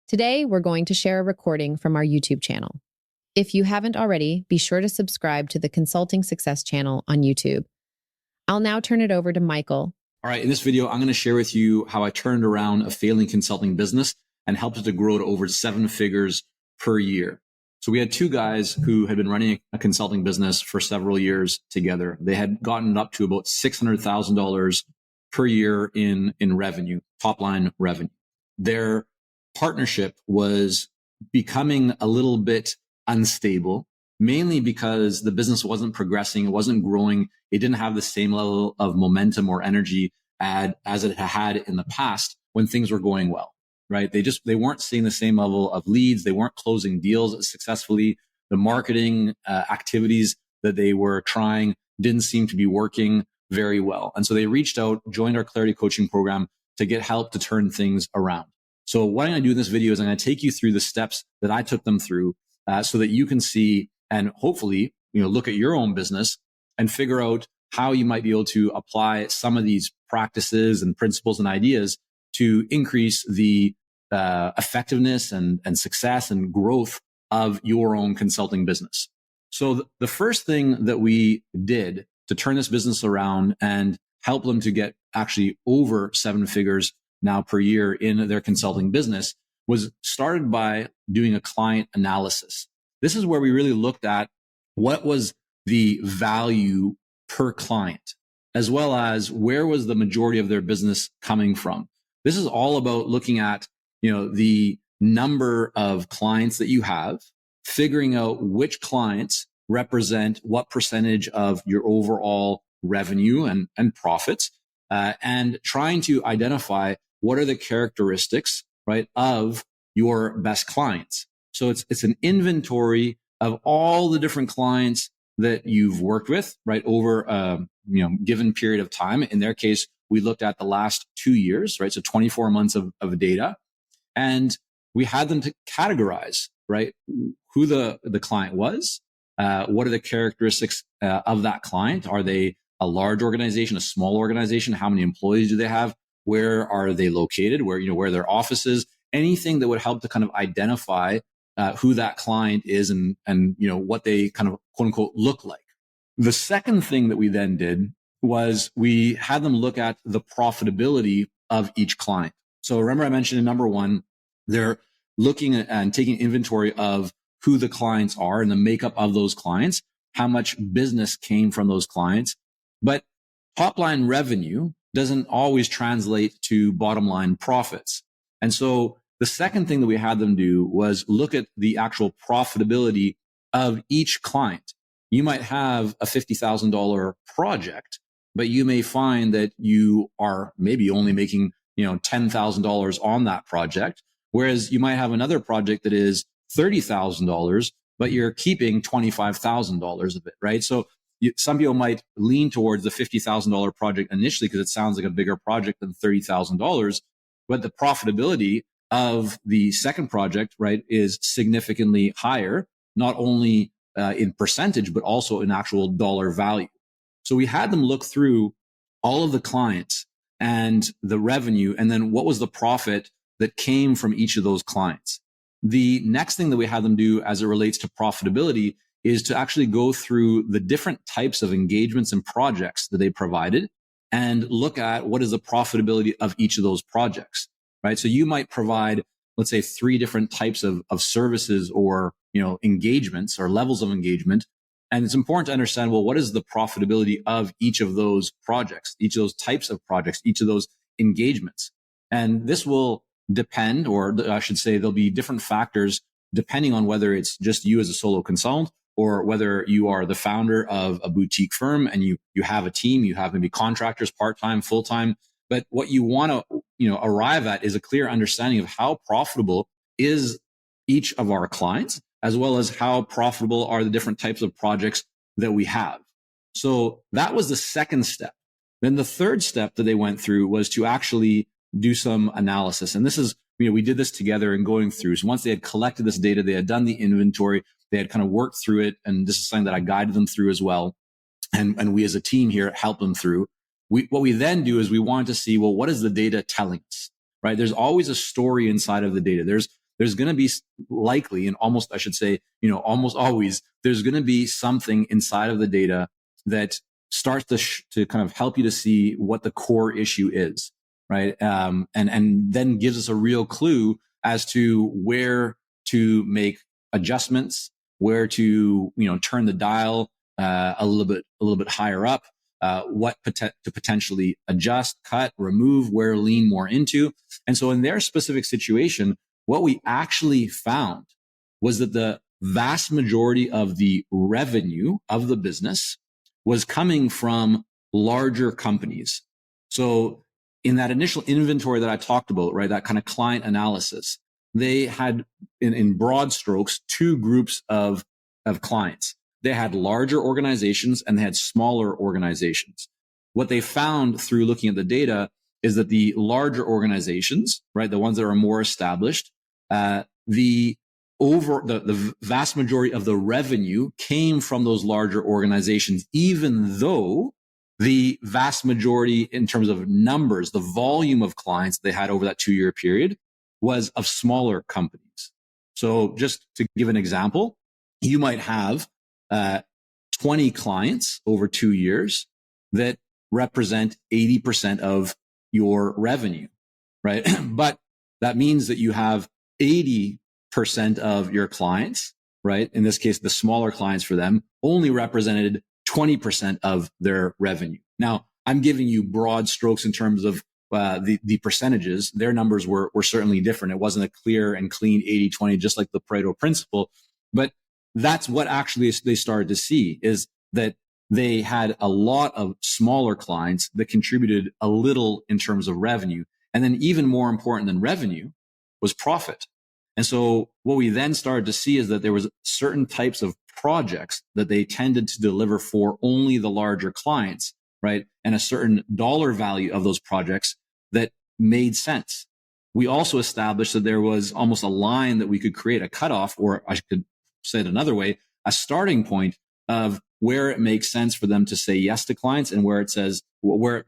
Today, we're going to share a recording from our YouTube channel. If you haven't already, be sure to subscribe to the Consulting Success channel on YouTube. I'll now turn it over to Michael. All right, in this video, I'm going to share with you how I turned around a failing consulting business and helped it to grow to over 7 figures per year. So we had two guys who had been running a consulting business for several years together. They had gotten up to about $600,000 per year in revenue, top line revenue. Their partnership was becoming a little bit unstable, mainly because the business wasn't progressing, it wasn't growing, it didn't have the same level of momentum or energy as it had in the past when things were going well, right? They weren't seeing the same level of leads, they weren't closing deals successfully. The marketing activities that they were trying didn't seem to be working very well. And so they reached out, joined our Clarity Coaching program to get help to turn things around. So what I'm going to do in this video is I'm going to take you through the steps that I took them through so that you can see and hopefully, look at your own business and figure out how you might be able to apply some of these practices and principles and ideas to increase the effectiveness and success and growth of your own consulting business. So the first thing that we did to turn this business around and help them to get actually over 7 figures now per year in their consulting business was started by doing a client analysis. This is where we really looked at what was the value per client, as well as where was the majority of their business coming from. This is all about looking at, the number of clients that you have, figuring out which clients represent what percentage of your overall revenue and profits, and trying to identify what are the characteristics, right, of your best clients. So it's an inventory of all the different clients that you've worked with, right, over a given period of time. In their case, we looked at the last 2 years, right, so 24 months of data, and we had them to categorize, right, who the client was, what are the characteristics of that client? Are they a large organization, a small organization? How many employees do they have? Where are they located? Where their office is? Anything that would help to kind of identify who that client is and what they kind of quote unquote look like. The second thing that we then did was we had them look at the profitability of each client. So remember I mentioned in number one, they're looking at and taking inventory of who the clients are and the makeup of those clients, how much business came from those clients. But top line revenue doesn't always translate to bottom line profits. And so the second thing that we had them do was look at the actual profitability of each client. You might have a $50,000 project, but you may find that you are maybe only making, $10,000 on that project. Whereas you might have another project that is $30,000, but you're keeping $25,000 of it, right? So some people might lean towards the $50,000 project initially because it sounds like a bigger project than $30,000, but the profitability of the second project, right, is significantly higher, not only in percentage, but also in actual dollar value. So we had them look through all of the clients and the revenue, and then what was the profit that came from each of those clients. The next thing that we had them do as it relates to profitability is to actually go through the different types of engagements and projects that they provided and look at what is the profitability of each of those projects, right? So you might provide, let's say, 3 different types of services or, engagements or levels of engagement. And it's important to understand, well, what is the profitability of each of those projects, each of those types of projects, each of those engagements? And this will depend, or I should say there'll be different factors depending on whether it's just you as a solo consultant or whether you are the founder of a boutique firm and you have a team, you have maybe contractors, part-time, full-time. But what you want to, arrive at is a clear understanding of how profitable is each of our clients, as well as how profitable are the different types of projects that we have. So that was the second step. Then the third step that they went through was to actually do some analysis. And this is, we did this together and going through. So once they had collected this data, they had done the inventory, they had kind of worked through it. And this is something that I guided them through as well. And we as a team here help them through. What we then do is we want to see, well, what is the data telling us, right? There's always a story inside of the data. there's going to be likely, and almost, I should say, almost always, there's going to be something inside of the data that starts to kind of help you to see what the core issue is, right? And then gives us a real clue as to where to make adjustments, where to, turn the dial a little bit higher up, what to potentially adjust, cut, remove, where lean more into. And so in their specific situation, what we actually found was that the vast majority of the revenue of the business was coming from larger companies. So in that initial inventory that I talked about, right, that kind of client analysis, they had in broad strokes, two groups of clients. They had larger organizations and they had smaller organizations. What they found through looking at the data is that the larger organizations, right, the ones that are more established, the vast majority of the revenue came from those larger organizations, even though the vast majority in terms of numbers, the volume of clients they had over that 2-year period was of smaller companies. So just to give an example, you might have 20 clients over 2 years that represent 80% of your revenue, right? But that means that you have 80% of your clients, right? In this case, the smaller clients for them only represented 20% of their revenue. Now, I'm giving you broad strokes in terms of the percentages. Their numbers were certainly different. It wasn't a clear and clean 80-20, just like the Pareto principle. But that's what actually they started to see, is that they had a lot of smaller clients that contributed a little in terms of revenue. And then even more important than revenue was profit. And so what we then started to see is that there was certain types of projects that they tended to deliver for only the larger clients, right? And a certain dollar value of those projects that made sense. We also established that there was almost a line that we could create, a cutoff, or I could say it another way, a starting point of where it makes sense for them to say yes to clients and where it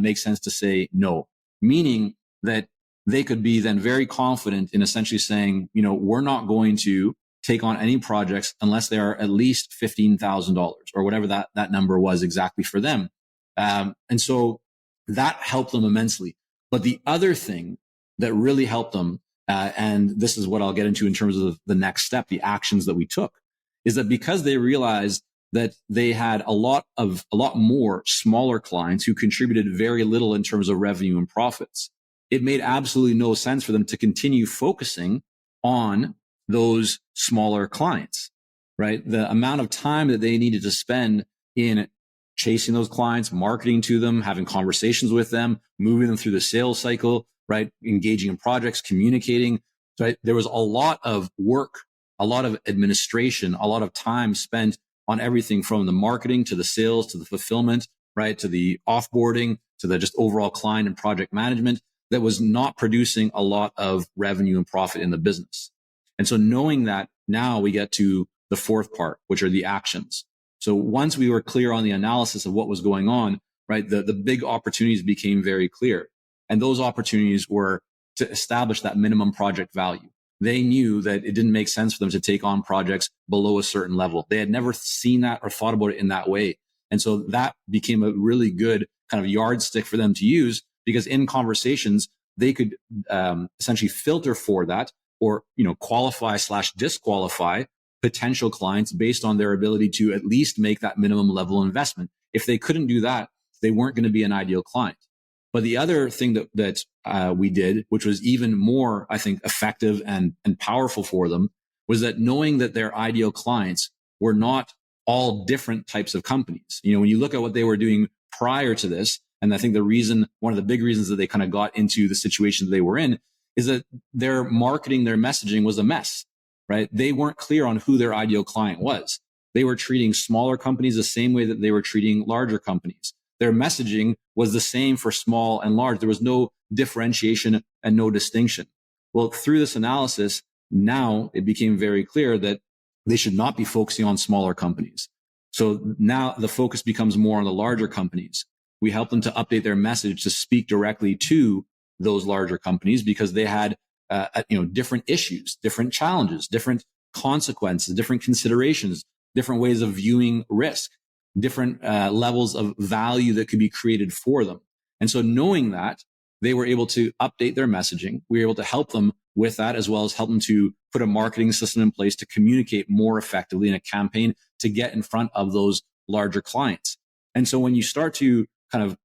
makes sense to say no. Meaning that they could be then very confident in essentially saying, we're not going to take on any projects unless they are at least $15,000 or whatever that number was exactly for them. And so that helped them immensely. But the other thing that really helped them, and this is what I'll get into in terms of the next step, the actions that we took, is that because they realized that they had a lot more smaller clients who contributed very little in terms of revenue and profits, it made absolutely no sense for them to continue focusing on those smaller clients, right? The amount of time that they needed to spend in chasing those clients, marketing to them, having conversations with them, moving them through the sales cycle, right? Engaging in projects, communicating. Right? There was a lot of work, a lot of administration, a lot of time spent on everything from the marketing to the sales to the fulfillment, right? To the offboarding, to the just overall client and project management that was not producing a lot of revenue and profit in the business. And so knowing that, now we get to the fourth part, which are the actions. So once we were clear on the analysis of what was going on, right, the big opportunities became very clear. And those opportunities were to establish that minimum project value. They knew that it didn't make sense for them to take on projects below a certain level. They had never seen that or thought about it in that way. And so that became a really good kind of yardstick for them to use, because in conversations, they could essentially filter for that, or qualify/disqualify potential clients based on their ability to at least make that minimum level investment. If they couldn't do that, they weren't going to be an ideal client. But the other thing that we did, which was even more, I think, effective and powerful for them, was that knowing that their ideal clients were not all different types of companies. When you look at what they were doing prior to this, and I think one of the big reasons that they kind of got into the situation that they were in, is that their marketing, their messaging was a mess, right? They weren't clear on who their ideal client was. They were treating smaller companies the same way that they were treating larger companies. Their messaging was the same for small and large. There was no differentiation and no distinction. Well, through this analysis, now it became very clear that they should not be focusing on smaller companies. So now the focus becomes more on the larger companies. We help them to update their message to speak directly to those larger companies, because they had different issues, different challenges, different consequences, different considerations, different ways of viewing risk, different levels of value that could be created for them. And so knowing that, they were able to update their messaging. We were able to help them with that, as well as help them to put a marketing system in place to communicate more effectively in a campaign to get in front of those larger clients. And so when you start to kind of,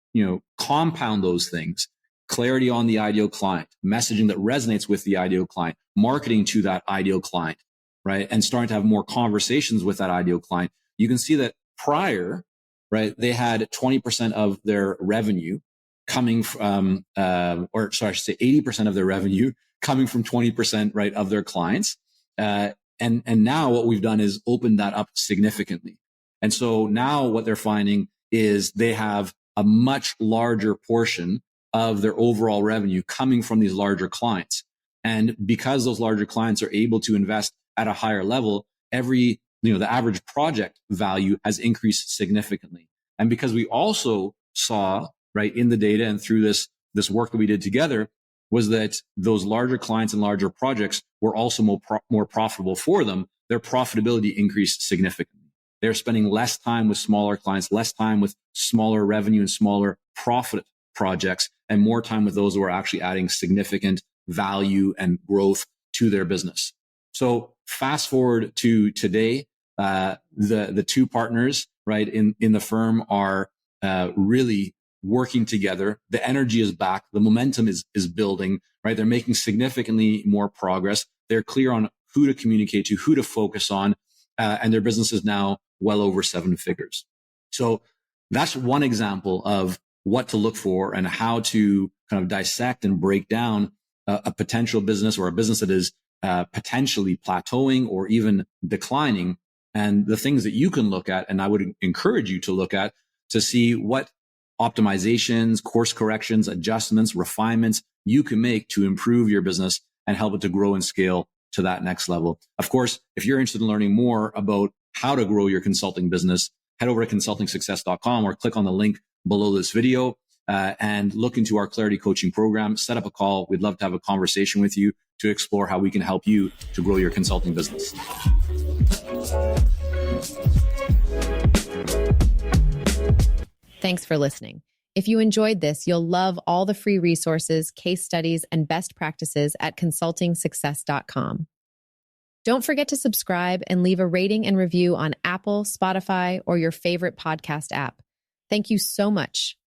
compound those things, clarity on the ideal client, messaging that resonates with the ideal client, marketing to that ideal client, right? And starting to have more conversations with that ideal client, you can see that prior, right, they had 20% of their revenue coming from, 80% of their revenue coming from 20%, right, of their clients. And now what we've done is opened that up significantly. And so now what they're finding is they have a much larger portion of their overall revenue coming from these larger clients. And because those larger clients are able to invest at a higher level, the average project value has increased significantly. And because we also saw, right, in the data and through this work that we did together, was that those larger clients and larger projects were also more profitable for them. Their profitability increased significantly. They're spending less time with smaller clients, less time with smaller revenue and smaller profit projects, and more time with those who are actually adding significant value and growth to their business. So fast forward to today, the two partners, right, in the firm are really working together. The energy is back. The momentum is building, right? They're making significantly more progress. They're clear on who to communicate to, who to focus on, and their business is now well over 7 figures. So that's one example of what to look for and how to kind of dissect and break down a potential business or a business that is potentially plateauing or even declining, and the things that you can look at, and I would encourage you to look at to see what optimizations, course corrections, adjustments, refinements you can make to improve your business and help it to grow and scale to that next level. Of course, if you're interested in learning more about how to grow your consulting business, head over to consultingsuccess.com or click on the link below this video and look into our Clarity Coaching program. Set up a call. We'd love to have a conversation with you to explore how we can help you to grow your consulting business. Thanks for listening. If you enjoyed this, you'll love all the free resources, case studies, and best practices at consultingsuccess.com. Don't forget to subscribe and leave a rating and review on Apple, Spotify, or your favorite podcast app. Thank you so much.